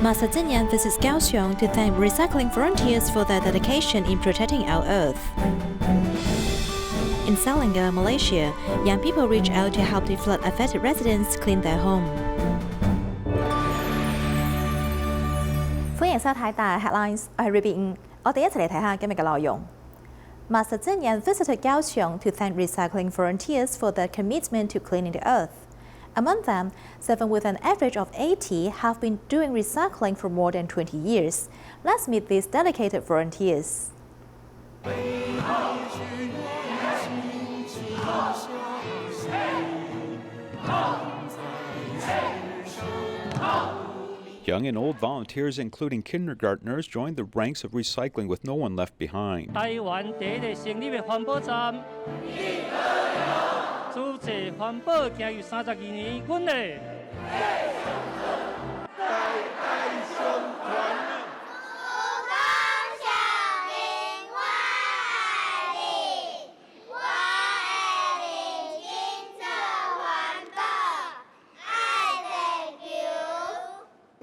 Master Cheng Yen visits Kaohsiung to thank recycling volunteers for their dedication in protecting our earth. In Selangor, Malaysia, young people reach out to help the flood-affected residents clean their home. 歡迎收睇大 Headlines， 我係 Ruby。我哋一齊嚟睇下今日嘅內容。Master Cheng Yen visited Kaohsiung to thank recycling volunteers for their commitment to cleaning the earth. Among them, 7 with an average of 80 have been doing recycling for more than 20 years. Let's meet these dedicated volunteers. Young and old volunteers, including kindergartners, joined the ranks of recycling with no one left behind. Taiwan 第一個成立的環保站，主持環保行有32年阮嘞。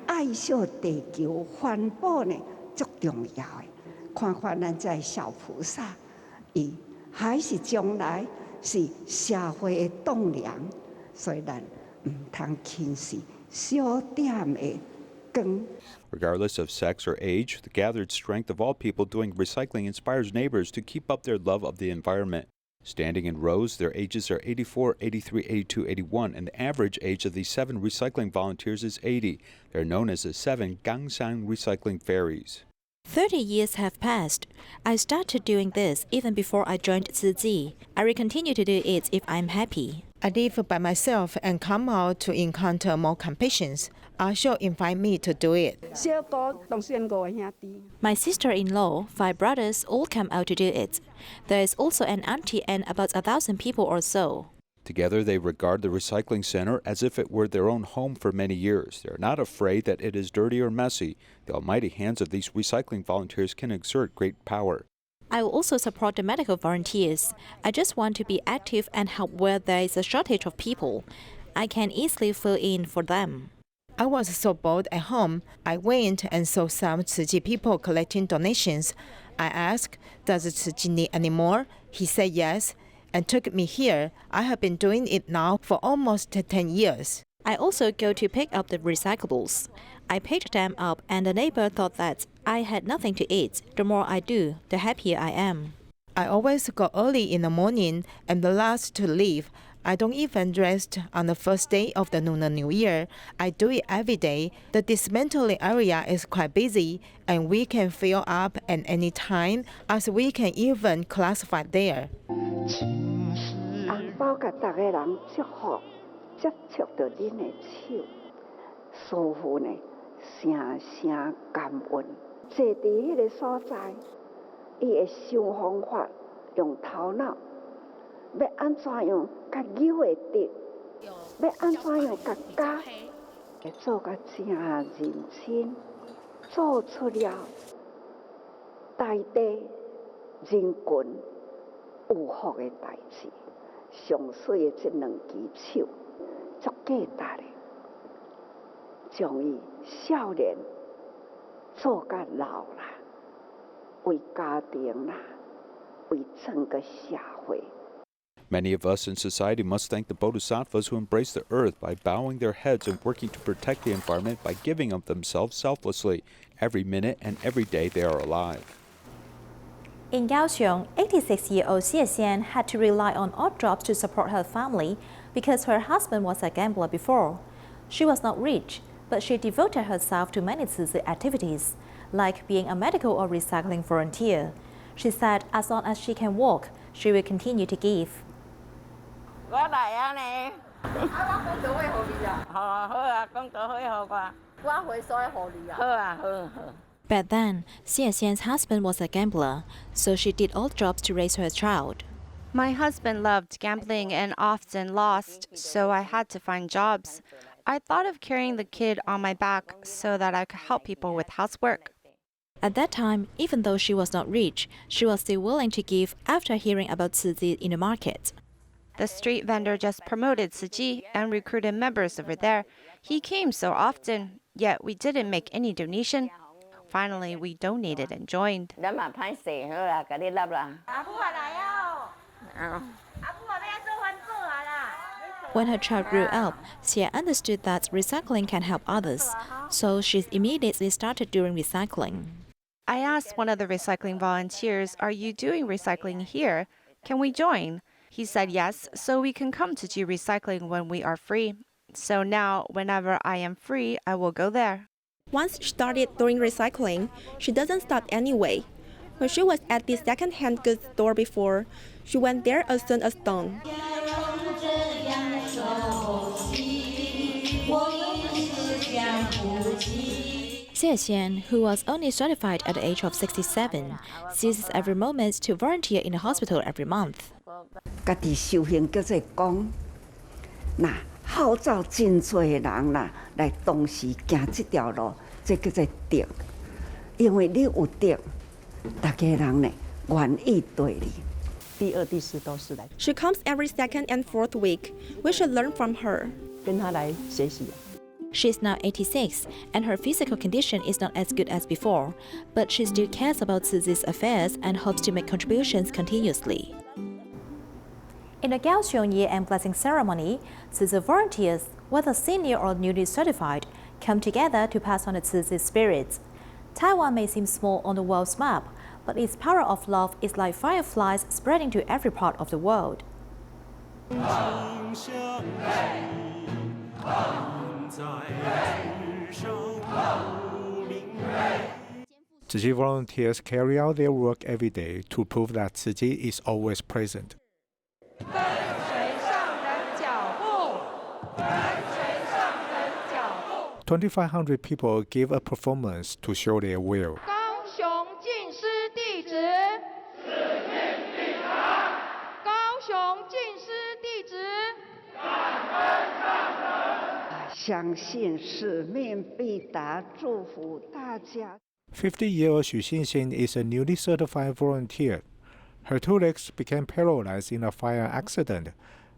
爱惜地球环保呢，足重要的。看看咱这小菩萨，伊还是将来是社会的栋梁，所以咱唔通轻视小点的光。Regardless of sex or age, the gathered strength of all people doing recycling inspires neighbors to keep up their love of the environment. Standing in rows, their ages are 84, 83, 82, 81, and the average age of these 7 recycling volunteers is 80. They're known as the 7 Kaohsiung Recycling Fairies. 30 years have passed. I started doing this even before I joined Tzu Chi. I will continue to do it if I'm happy. I live by myself and come out to encounter more compassions. She'll invite me to do it. My sister-in-law, 5 brothers, all come out to do it. There is also an auntie and about 1,000 people or so. Together, they regard the recycling center as if it were their own home for many years. They're not afraid that it is dirty or messy. The almighty hands of these recycling volunteers can exert great power. I will also support the medical volunteers. I just want to be active and help where there is a shortage of people. I can easily fill in for them. I was so bored at home. I went and saw some Tzu Chi people collecting donations. I asked, does Tzu Chi need any more? He said yes, and took me here. I have been doing it now for almost 10 years. I also go to pick up the recyclables. I picked them up and the neighbor thought that I had nothing to eat. The more I do, the happier I am. I always go early in the morning and the last to leave. I don't even rest on the first day of the Lunar New Year. I do it every day. The dismantling area is quite busy and we can fill up at any time as we can even classify there. 红包甲大家人祝福，接触到恁的手，师父呢，声声感恩。坐伫迄个所在，伊会想方法，用头脑，要安怎样甲友会得，要安怎样甲家，会做甲真认真，做出了大地人群有福的代志。上水的这2只手，足简单的，将伊少年做甲老啦，为家庭啦，为整个社会。 Many of us in society must thank the bodhisattvas who embrace the earth by bowing their heads and working to protect the environment by giving of themselves selflessly every minute and every day they are alive. In Kaohsiung, 86-year-old Xie Xian had to rely on odd jobs to support her family because her husband was a gambler before. She was not rich, but she devoted herself to many Tzu Chi activities, like being a medical or recycling volunteer. She said as long as she can walk, she will continue to give. Back then, Xie Xian's husband was a gambler, so she did odd jobs to raise her child. My husband loved gambling and often lost, so I had to find jobs. I thought of carrying the kid on my back so that I could help people with housework. At that time, even though she was not rich, she was still willing to give after hearing about Tzu Chi in the market. The street vendor just promoted Tzu Chi and recruited members over there. He came so often. yet we didn't make any donation. Finally, we donated and joined. When her child grew up, she understood that recycling can help others, so she immediately started doing recycling. I asked one of the recycling volunteers, "Are you doing recycling here? Can we join?" He said yes, so we can come to do recycling when we are free. So now, whenever I am free, I will go there. Once she started doing recycling, she doesn't stop anyway. When she was at the second-hand goods store before, she went there as soon as done. Xie Xian, who was only certified at the age of 67, seizes every moment to volunteer in the hospital every month. 家己修行叫做讲，那号召真多人啦来同时行这条路，这叫做德。因为你有德，大家人呢愿意对你。第二、第四都是来 She comes every second and fourth week. We should learn from her. 跟他来学习。 She's now 86, and her physical condition is not as good as before, but she still cares about Tzu Chi's affairs and hopes to make contributions continuously. In the Kaohsiung year-end blessing ceremony, Tzu Chi volunteers, whether senior or newly certified, come together to pass on the Tzu Chi spirit. Taiwan may seem small on the world's map, but its power of love is like fireflies spreading to every part of the world. Tzu Chi volunteers carry out their work every day to prove that Tzu Chi is always present. 2,500 people give a performance to show their will. 高雄进师弟子，高雄进师弟子，相信使命必达，祝福大家。 50-year-old Xu Xinxin is a newly certified volunteer. Her two legs became paralyzed in a fire accident,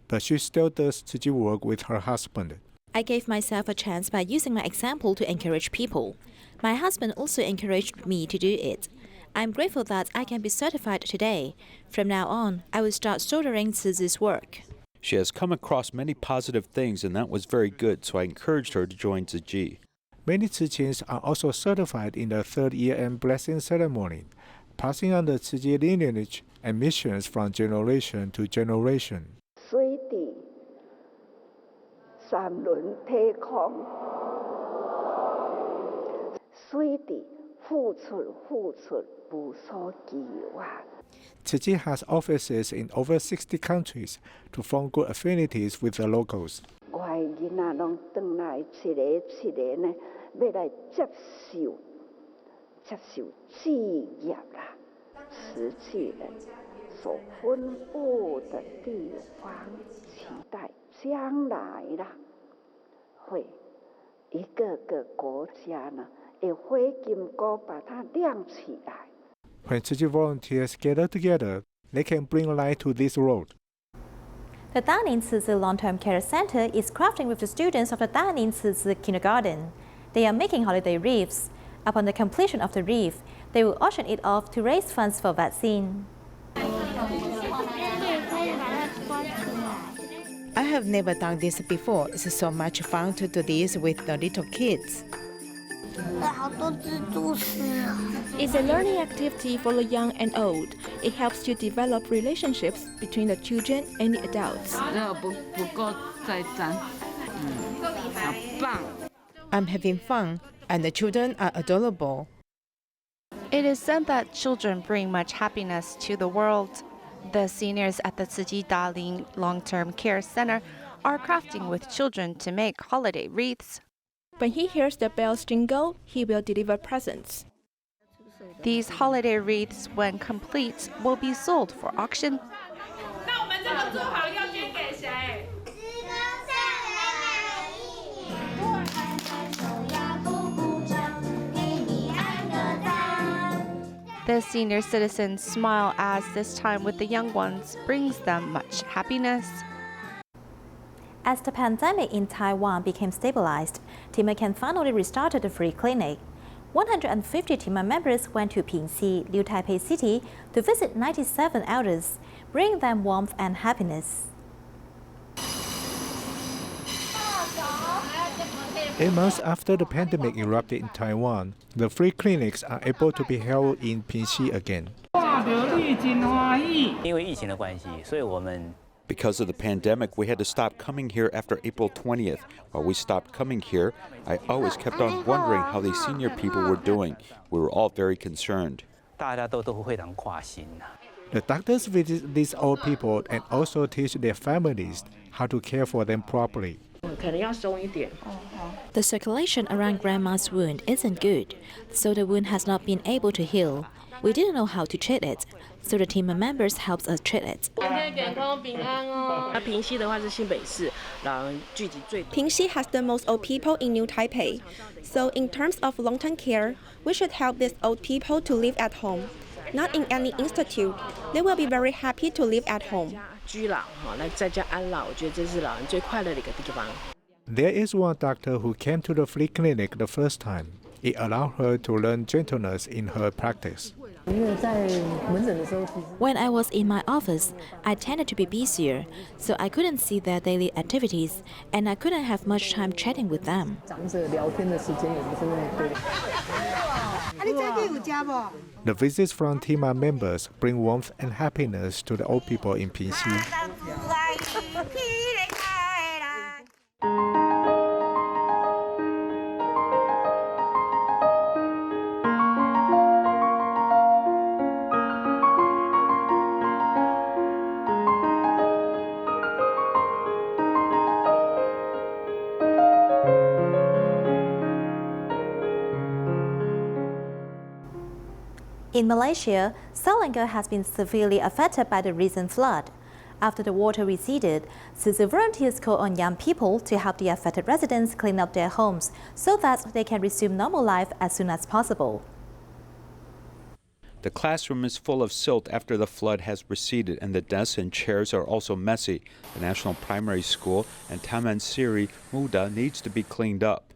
but she still does Tzu Chi work with her husband. I gave myself a chance by using my example to encourage people. My husband also encouraged me to do it. I'm grateful that I can be certified today. From now on, I will start shouldering Tzu Chi's work. She has come across many positive things, and that was very good, so I encouraged her to join Tzu Chi. Many Tzu Chins are also certified in the third year-end blessing ceremony, passing on the Tzu Chi lineage and missions from generation to generation. 水地三轮体空，水地付出无所期望。 Tzu Chi has offices in over 60 countries to form good affinities with the locals. 我的囡仔拢转来一个呢，要来接受志业啦，慈济人所分布的地方，期待将来啦，会一个个国家呢，会火金锅把它亮起来。 When Tzu Chi volunteers gather together, they can bring light to this road. The Danin Tzu Chi Long-Term Care Center is crafting with the students of the Danin Tzu Chi Kindergarten. They are making holiday wreaths. Upon the completion of the wreath, they will auction it off to raise funds for vaccine. I have never done this before. It's so much fun to do this with the little kids. It's a learning activity for the young and old. It helps to develop relationships between the children and the adults. I'm having fun, and the children are adorable. It is said that children bring much happiness to the world. The seniors at the Tzu Chi Daling Long-Term Care Center are crafting with children to make holiday wreaths. When he hears the bells jingle, he will deliver presents. These holiday wreaths, when complete, will be sold for auction. The senior citizens smile as this time with the young ones brings them much happiness. As the pandemic in Taiwan became stabilized, Tima Can finally restarted the free clinic. 150 Tima members went to Pingxi, Liu Taipei City, to visit 97 elders, bringing them warmth and happiness. 8 months after the pandemic erupted in Taiwan, the free clinics are able to be held in Pingxi again. Because of the pandemic, we had to stop coming here after April 20th. While we stopped coming here, I always kept on wondering how these senior people were doing. We were all very concerned. The doctors visit these old people and also teach their families how to care for them properly. The circulation around Grandma's wound isn't good, so the wound has not been able to heal. We didn't know how to treat it, so the team members helped us treat it. Pingxi has the most old people in New Taipei, so in terms of long-term care, we should help these old people to live at home, not in any institute. They will be very happy to live at home. There is one doctor who came to the free clinic the first time. It allowed her to learn gentleness in her practice. When I was in my office, I tended to be busier, so I couldn't see their daily activities, and I couldn't have much time chatting with them. The visits from Tima members bring warmth and happiness to the old people in Pingxi. In Malaysia, Selangor has been severely affected by the recent flood. After the water receded, Tzu Chi volunteers call on young people to help the affected residents clean up their homes so that they can resume normal life as soon as possible. The classroom is full of silt after the flood has receded, and the desks and chairs are also messy. The National Primary School and Taman Siri Muda needs to be cleaned up.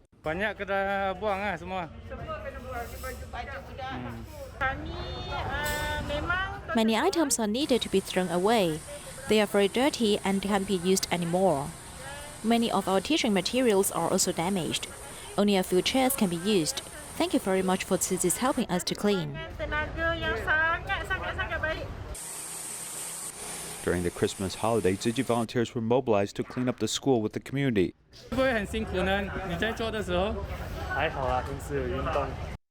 Many items are needed to be thrown away. They are very dirty and can't be used anymore. Many of our teaching materials are also damaged. Only a few chairs can be used. Thank you very much for Tzu Chi's helping us to clean. During the Christmas holiday, Tzu Chi volunteers were mobilized to clean up the school with the community.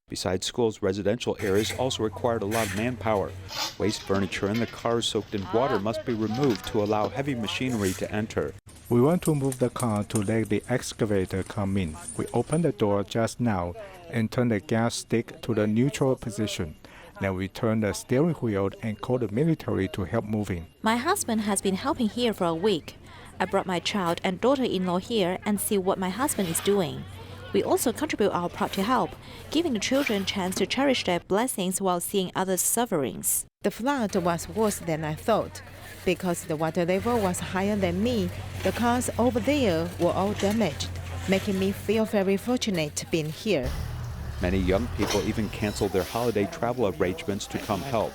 Besides schools, residential areas also required a lot of manpower. Waste furniture and the cars soaked in water must be removed to allow heavy machinery to enter. We want to move the car to let the excavator come in. We opened the door just now and turned the gas stick to the neutral position. Then we turned the steering wheel and called the military to help moving. My husband has been helping here for a week. I brought my child and daughter-in-law here and see what my husband is doing. We also contribute our part to help, giving the children a chance to cherish their blessings while seeing others' sufferings. The flood was worse than I thought. Because the water level was higher than me, the cars over there were all damaged, making me feel very fortunate being here. Many young people even canceled their holiday travel arrangements to come help.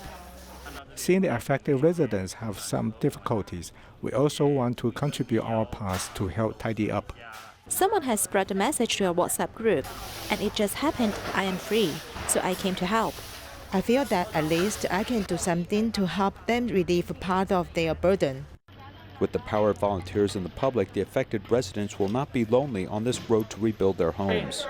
Seeing the affected residents have some difficulties, we also want to contribute our parts to help tidy up. Someone has spread the message to a WhatsApp group, and it just happened I am free, so I came to help. I feel that at least I can do something to help them relieve part of their burden. With the power of volunteers and the public, the affected residents will not be lonely on this road to rebuild their homes.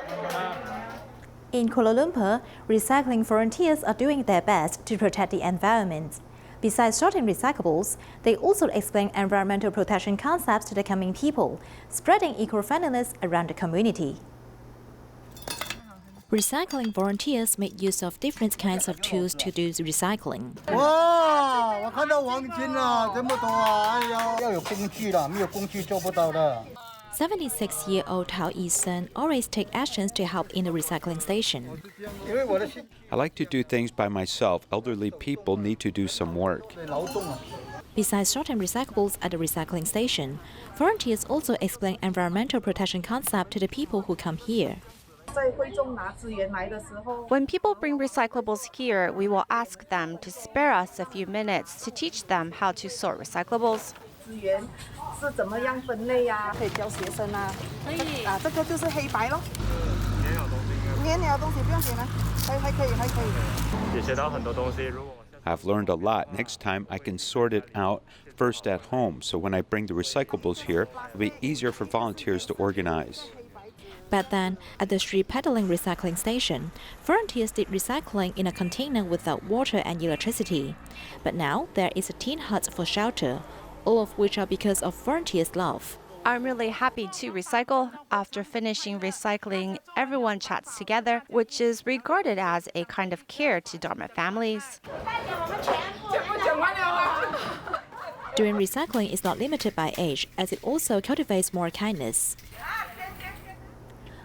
In Kuala Lumpur, recycling volunteers are doing their best to protect the environment. Besides sorting recyclables, they also explain environmental protection concepts to the coming people, spreading eco-friendliness around the community. Recycling volunteers make use of different kinds of tools to do recycling. 哇，我看到黄金了，这么多啊！哎呀，要有工具了，没有工具做不到的。 76-year-old Tao Yisun always take actions to help in the recycling station. I like to do things by myself. Elderly people need to do some work. Besides sorting recyclables at the recycling station, volunteers also explain environmental protection concept to the people who come here. When people bring recyclables here, we will ask them to spare us a few minutes to teach them how to sort recyclables. I've learned a lot. Next time I can sort it out first at home, so when I bring the recyclables here, it'll be easier for volunteers to organize. Back then, at the street peddling recycling station, volunteers did recycling in a container without water and electricity. But now there is a tin hut for shelter, all of which are because of volunteers' love. I'm really happy to recycle. After finishing recycling, everyone chats together, which is regarded as a kind of care to Dharma families. Doing recycling is not limited by age, as it also cultivates more kindness.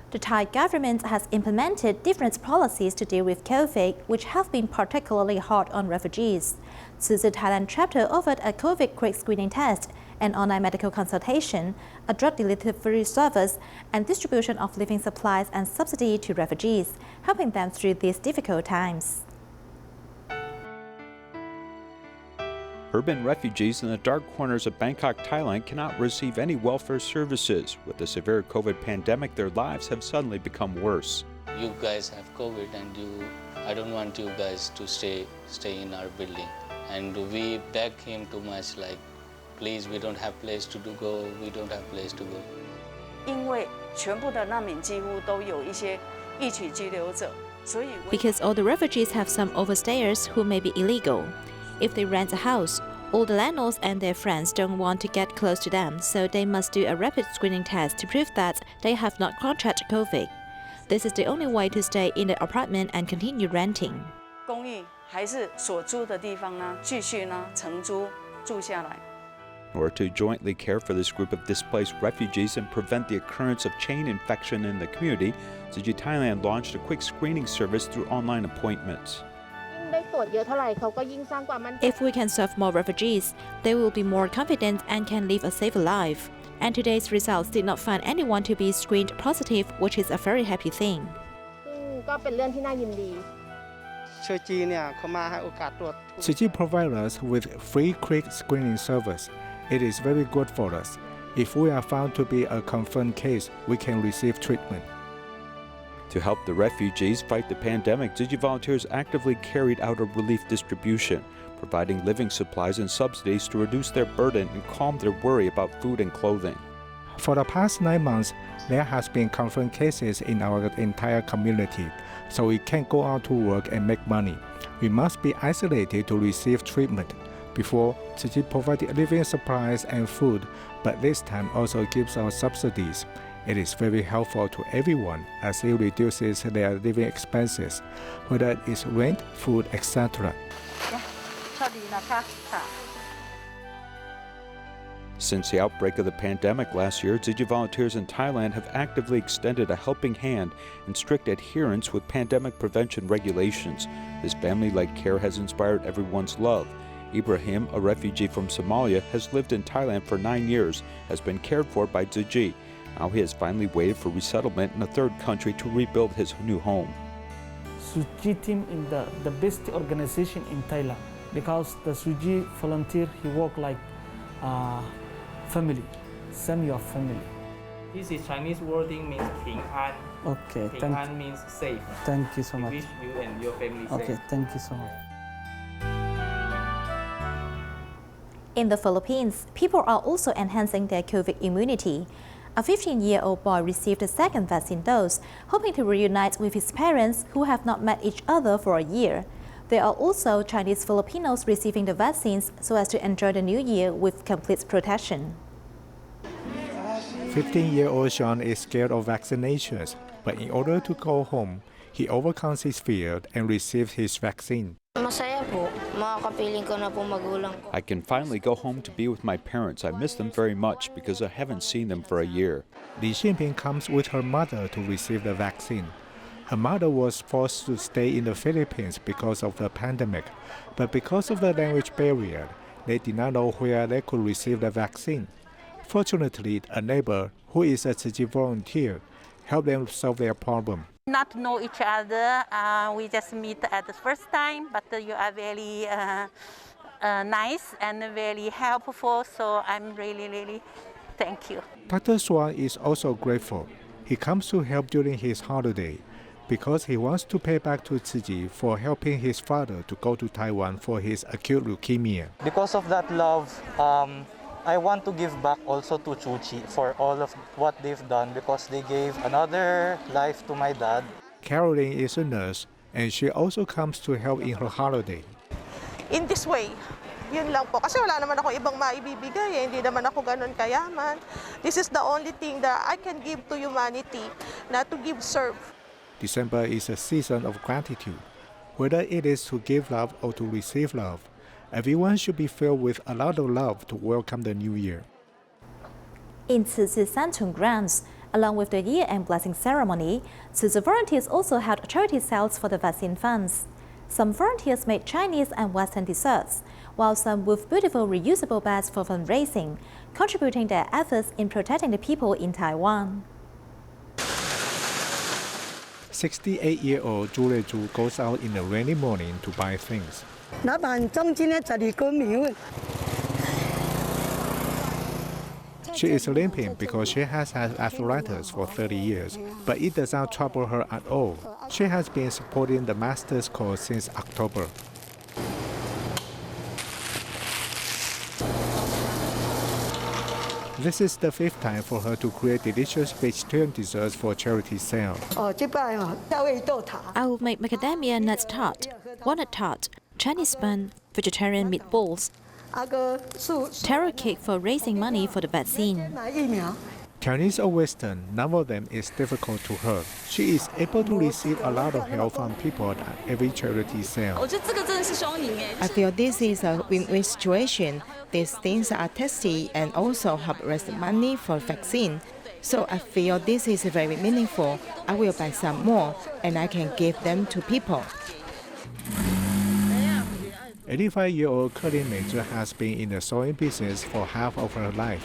The Thai government has implemented different policies to deal with COVID, which have been particularly hard on refugees. Tzu Chi Thailand chapter offered a COVID quick screening test, an online medical consultation, a drug delivery service, and distribution of living supplies and subsidy to refugees, helping them through these difficult times. Urban refugees in the dark corners of Bangkok, Thailand cannot receive any welfare services. With the severe COVID pandemic, their lives have suddenly become worse. You guys have COVID and I don't want you guys to stay in our building. And we beg him too much, like, please, we don't have place to go, we don't have place to go. Because all the refugees have some overstayers who may be illegal. If they rent a house, all the landlords and their friends don't want to get close to them, so they must do a rapid screening test to prove that they have not contracted COVID. This is the only way to stay in the apartment and continue renting. Or to jointly care for this group of displaced refugees and prevent the occurrence of chain infection in the community, Tzu Chi Thailand launched a quick screening service through online appointments. If we can serve more refugees, they will be more confident and can live a safer life. And today's results did not find anyone to be screened positive, which is a very happy thing. Tzu Chi provides us with free quick screening service. It is very good for us. If we are found to be a confirmed case, we can receive treatment. To help the refugees fight the pandemic, Tzu Chi volunteers actively carried out a relief distribution, providing living supplies and subsidies to reduce their burden and calm their worry about food and clothing. For the past 9 months, there has been confirmed cases in our entire community, so we can't go out to work and make money. We must be isolated to receive treatment. Before, Tzu Chi provided living supplies and food, but this time also gives out subsidies. It is very helpful to everyone as it reduces their living expenses, whether it's rent, food, etc. Since the outbreak of the pandemic last year, Tzu Chi volunteers in Thailand have actively extended a helping hand in strict adherence with pandemic prevention regulations. This family-like care has inspired everyone's love. Ibrahim, a refugee from Somalia, has lived in Thailand for 9 years, has been cared for by Tzu Chi. Now he has finally waited for resettlement in a third country to rebuild his new home. Tzu Chi team is the best organization in Thailand because the Tzu Chi volunteer, he work like family, send your family. This is Chinese wording means 平安. Okay, 平安 means safe. Thank you so much. We wish you and your family safe. Okay, thank you so much. In the Philippines, people are also enhancing their COVID immunity. A 15-year-old boy received a second vaccine dose, hoping to reunite with his parents who have not met each other for a year. There are also Chinese Filipinos receiving the vaccines so as to enjoy the new year with complete protection. 15-year-old Sean is scared of vaccinations, but in order to go home, he overcomes his fear and receives his vaccine. I can finally go home to be with my parents. I miss them very much because I haven't seen them for a year. Li Xinping comes with her mother to receive the vaccine. Her mother was forced to stay in the Philippines because of the pandemic, but because of the language barrier, They did not know where they could receive the vaccine. Fortunately, a neighbor who is a Tzu Chi volunteer helped them solve their problem. Not know each other, we just meet at the first time, but you are very nice and very helpful, so I'm really thank you. Dr. Swan is also grateful. He comes to help during his holiday because he wants to pay back to Tzu Chi for helping his father to go to Taiwan for his acute leukemia. Because of that love, I want to give back also to Tzu Chi for all of what they've done because they gave another life to my dad. Caroline is a nurse and she also comes to help in her holiday. In this way, yun lang po. Kasi wala naman ako ibang maibibigay, hindi naman ako ganun kayaman. This is the only thing that I can give to humanity, not to give serve. December is a season of gratitude. Whether it is to give love or to receive love, everyone should be filled with a lot of love to welcome the new year. In Tzu Chi Santung grounds, along with the year-end blessing ceremony, Tzu Chi volunteers also held charity sales for the vaccine funds. Some volunteers made Chinese and Western desserts, while some with beautiful reusable bags for fundraising, contributing their efforts in protecting the people in Taiwan. 68-year-old Zhu Leizhu goes out in the rainy morning to buy things. She is limping because she has had arthritis for 30 years, but it does not trouble her at all. She has been supporting the master's cause since October. This is the 5th time for her to create delicious vegetarian desserts for charity sale. I will make macadamia nut tart, walnut tart, Chinese bun, vegetarian meatballs, taro cake for raising money for the vaccine. Chinese or Western, none of them is difficult to her. She is able to receive a lot of help from people at every charity sale. I feel this is a win-win situation. These things are tasty and also help raise money for vaccine. So I feel this is very meaningful. I will buy some more and I can give them to people. 85-year-old Kaohsiung Meizhi has been in the sewing business for half of her life.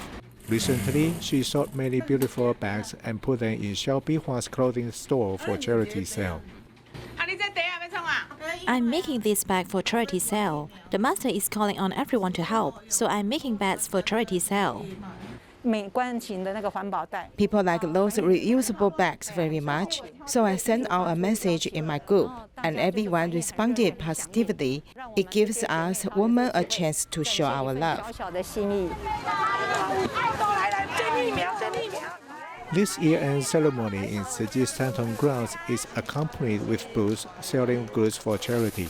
Recently, she sold many beautiful bags and put them in Xiao Bihua's clothing store for charity sale. I'm making this bag for charity sale. The master is calling on everyone to help, so I'm making bags for charity sale. People like those reusable bags very much, so I sent out a message in my group, and everyone responded positively. It gives us women a chance to show our love. This year-end ceremony in Tzu Chi Santung grounds is accompanied with booths selling goods for charity.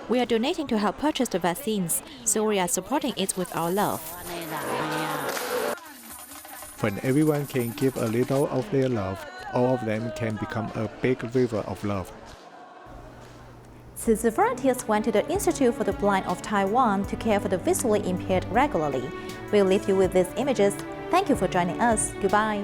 We are donating to help purchase the vaccines, so we are supporting it with our love. When everyone can give a little of their love, all of them can become a big river of love. Tzu Chi volunteers went to the Institute for the Blind of Taiwan to care for the visually impaired regularly. We'll leave you with these images. Thank you for joining us. Goodbye.